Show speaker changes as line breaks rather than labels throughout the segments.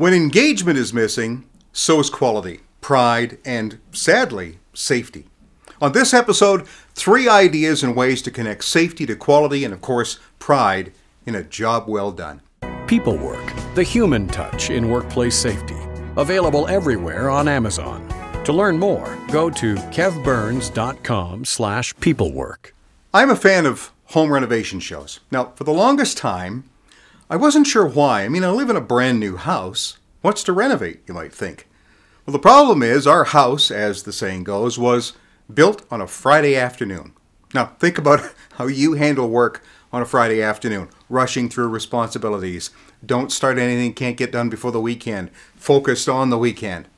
When engagement is missing, so is quality, pride, and sadly, safety. On this episode, 3 ideas and ways to connect safety to quality and, of course, pride in a job well done.
PeopleWork, the human touch in workplace safety. Available everywhere on Amazon. To learn more, go to kevburns.com/peoplework.
I'm a fan of home renovation shows. Now, for the longest time, I wasn't sure why. I live in a brand new house. What's to renovate, you might think? Well, the problem is our house, as the saying goes, was built on a Friday afternoon. Now, think about how you handle work on a Friday afternoon. Rushing through responsibilities. Don't start anything can't get done before the weekend. Focused on the weekend.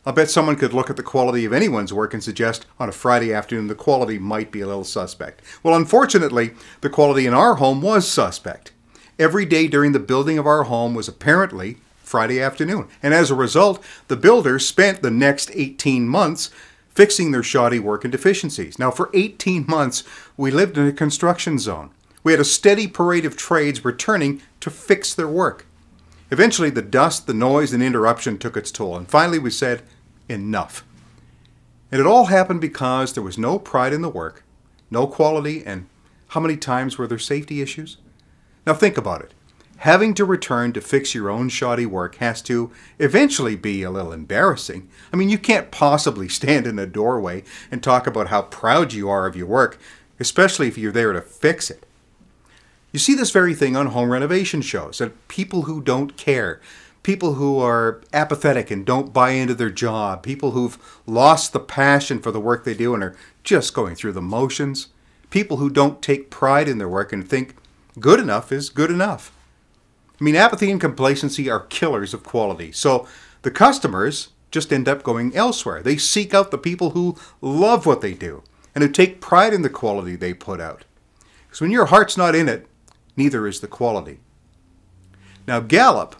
I'll bet someone could look at the quality of anyone's work and suggest on a Friday afternoon the quality might be a little suspect. Well, unfortunately, the quality in our home was suspect. Every day during the building of our home was apparently Friday afternoon. And as a result, the builders spent the next 18 months fixing their shoddy work and deficiencies. Now, for 18 months, we lived in a construction zone. We had a steady parade of trades returning to fix their work. Eventually, the dust, the noise, and interruption took its toll. And finally, we said, enough. And it all happened because there was no pride in the work, no quality, and how many times were there safety issues? Now think about it. Having to return to fix your own shoddy work has to eventually be a little embarrassing. You can't possibly stand in a doorway and talk about how proud you are of your work, especially if you're there to fix it. You see this very thing on home renovation shows, and people who don't care, people who are apathetic and don't buy into their job, people who've lost the passion for the work they do and are just going through the motions, people who don't take pride in their work and think good enough is good enough. Apathy and complacency are killers of quality. So the customers just end up going elsewhere. They seek out the people who love what they do and who take pride in the quality they put out. Because when your heart's not in it, neither is the quality. Now Gallup,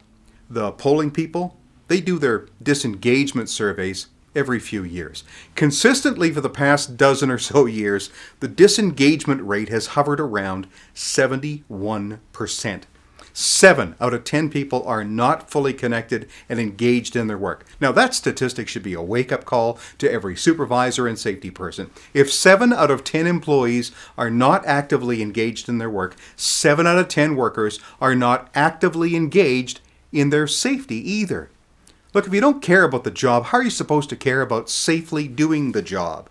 the polling people, they do their disengagement surveys every few years. Consistently for the past dozen or so years, the disengagement rate has hovered around 71%. 7 out of 10 people are not fully connected and engaged in their work. Now that statistic should be a wake-up call to every supervisor and safety person. If 7 out of 10 employees are not actively engaged in their work, 7 out of 10 workers are not actively engaged in their safety either. Look, if you don't care about the job, how are you supposed to care about safely doing the job?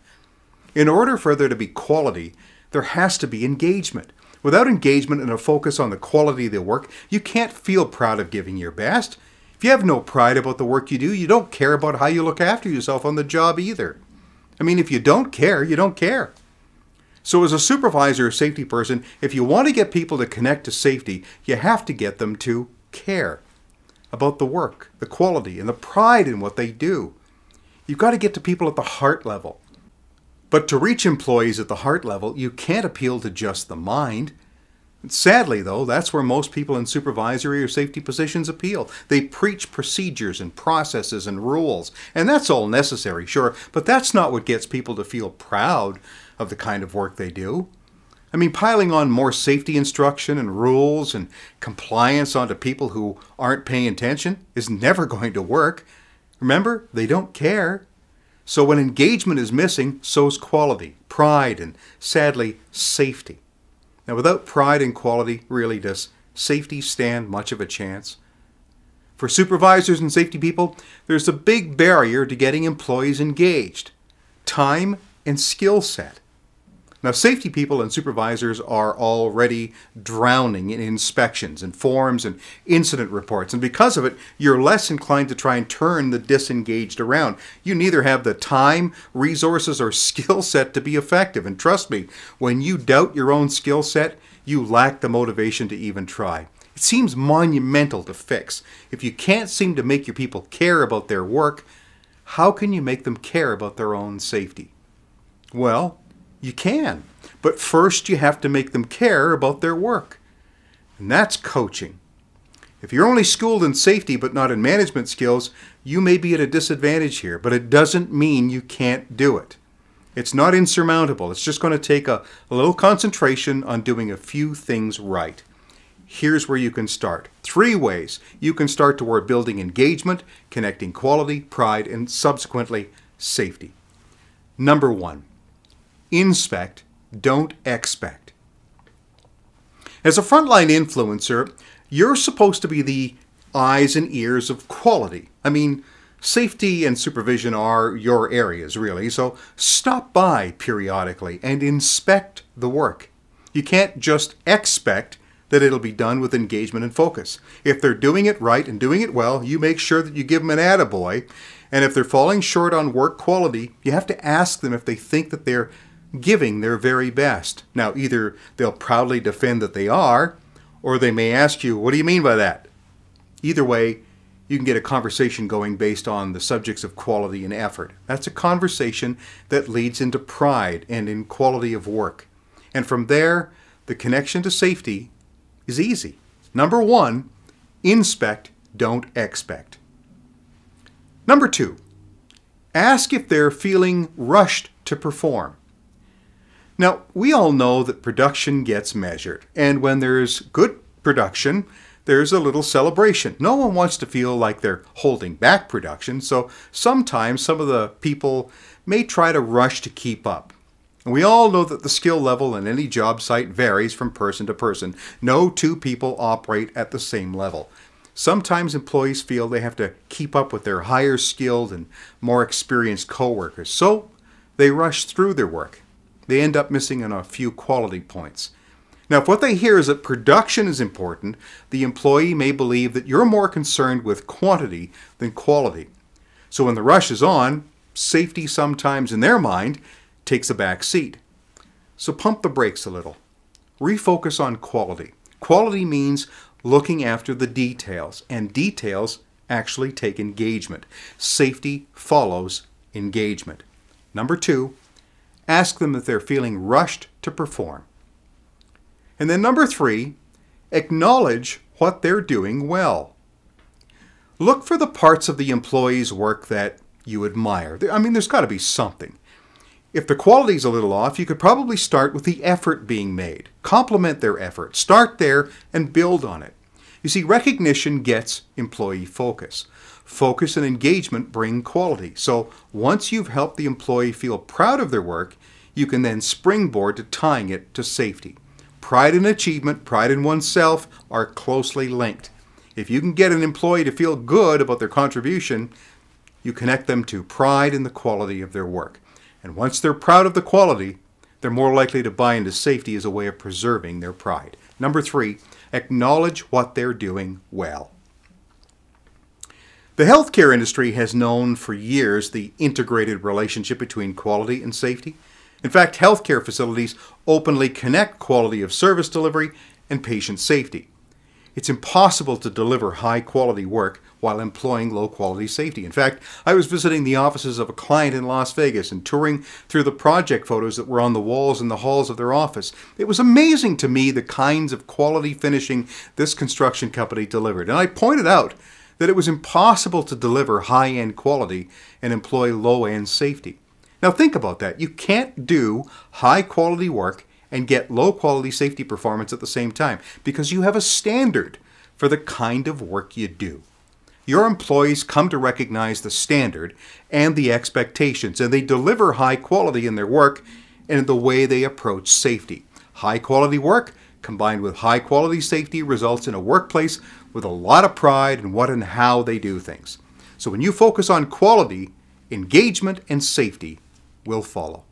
In order for there to be quality, there has to be engagement. Without engagement and a focus on the quality of the work, you can't feel proud of giving your best. If you have no pride about the work you do, you don't care about how you look after yourself on the job either. If you don't care, you don't care. So as a supervisor or safety person, if you want to get people to connect to safety, you have to get them to care about the work, the quality, and the pride in what they do. You've got to get to people at the heart level. But to reach employees at the heart level, you can't appeal to just the mind. Sadly, though, that's where most people in supervisory or safety positions appeal. They preach procedures and processes and rules, and that's all necessary, sure, but that's not what gets people to feel proud of the kind of work they do. Piling on more safety instruction and rules and compliance onto people who aren't paying attention is never going to work. Remember, they don't care. So when engagement is missing, so's quality, pride, and sadly, safety. Now without pride and quality, really does safety stand much of a chance? For supervisors and safety people, there's a big barrier to getting employees engaged: time and skill set. Now safety people and supervisors are already drowning in inspections and forms and incident reports, and because of it, you're less inclined to try and turn the disengaged around. You neither have the time, resources, or skill set to be effective, and trust me, when you doubt your own skill set, you lack the motivation to even try. It seems monumental to fix. If you can't seem to make your people care about their work, how can you make them care about their own safety? Well, you can, but first you have to make them care about their work. And that's coaching. If you're only schooled in safety but not in management skills, you may be at a disadvantage here, but it doesn't mean you can't do it. It's not insurmountable. It's just going to take a little concentration on doing a few things right. here's where you can start. 3 ways you can start toward building engagement, connecting quality, pride, and subsequently safety. Number 1, inspect, don't expect. As a frontline influencer, you're supposed to be the eyes and ears of quality. I mean, safety and supervision are your areas, really, so stop by periodically and inspect the work. You can't just expect that it'll be done with engagement and focus. If they're doing it right and doing it well, you make sure that you give them an attaboy. And if they're falling short on work quality, you have to ask them if they think that they're giving their very best. Now, either they'll proudly defend that they are, or they may ask you, what do you mean by that? Either way, you can get a conversation going based on the subjects of quality and effort. That's a conversation that leads into pride and in quality of work. And from there, the connection to safety is easy. Number 1, inspect, don't expect. Number 2, ask if they're feeling rushed to perform. Now, we all know that production gets measured, and when there's good production, there's a little celebration. No one wants to feel like they're holding back production, so sometimes some of the people may try to rush to keep up. And we all know that the skill level in any job site varies from person to person. No 2 people operate at the same level. Sometimes employees feel they have to keep up with their higher skilled and more experienced coworkers, so they rush through their work. They end up missing on a few quality points. Now, if what they hear is that production is important, the employee may believe that you're more concerned with quantity than quality. So when the rush is on, safety sometimes in their mind takes a back seat. So pump the brakes a little. Refocus on quality. Quality means looking after the details, and details actually take engagement. Safety follows engagement. Number 2, ask them if they're feeling rushed to perform. And then number 3, acknowledge what they're doing well. Look for the parts of the employee's work that you admire. I mean, there's got to be something. If the quality's a little off, you could probably start with the effort being made. Compliment their effort. Start there and build on it. You see, recognition gets employee focus. Focus and engagement bring quality. So once you've helped the employee feel proud of their work, you can then springboard to tying it to safety. Pride in achievement, pride in oneself are closely linked. If you can get an employee to feel good about their contribution, you connect them to pride in the quality of their work. And once they're proud of the quality, they're more likely to buy into safety as a way of preserving their pride. Number 3, acknowledge what they're doing well. The healthcare industry has known for years the integrated relationship between quality and safety. In fact, healthcare facilities openly connect quality of service delivery and patient safety. It's impossible to deliver high-quality work while employing low-quality safety. In fact, I was visiting the offices of a client in Las Vegas and touring through the project photos that were on the walls in the halls of their office. It was amazing to me the kinds of quality finishing this construction company delivered. And I pointed out that it was impossible to deliver high-end quality and employ low-end safety. Now think about that. You can't do high-quality work and get low-quality safety performance at the same time because you have a standard for the kind of work you do. Your employees come to recognize the standard and the expectations, and they deliver high quality in their work and in the way they approach safety. High-quality work combined with high-quality safety results in a workplace with a lot of pride in what and how they do things. So when you focus on quality, engagement and safety will follow.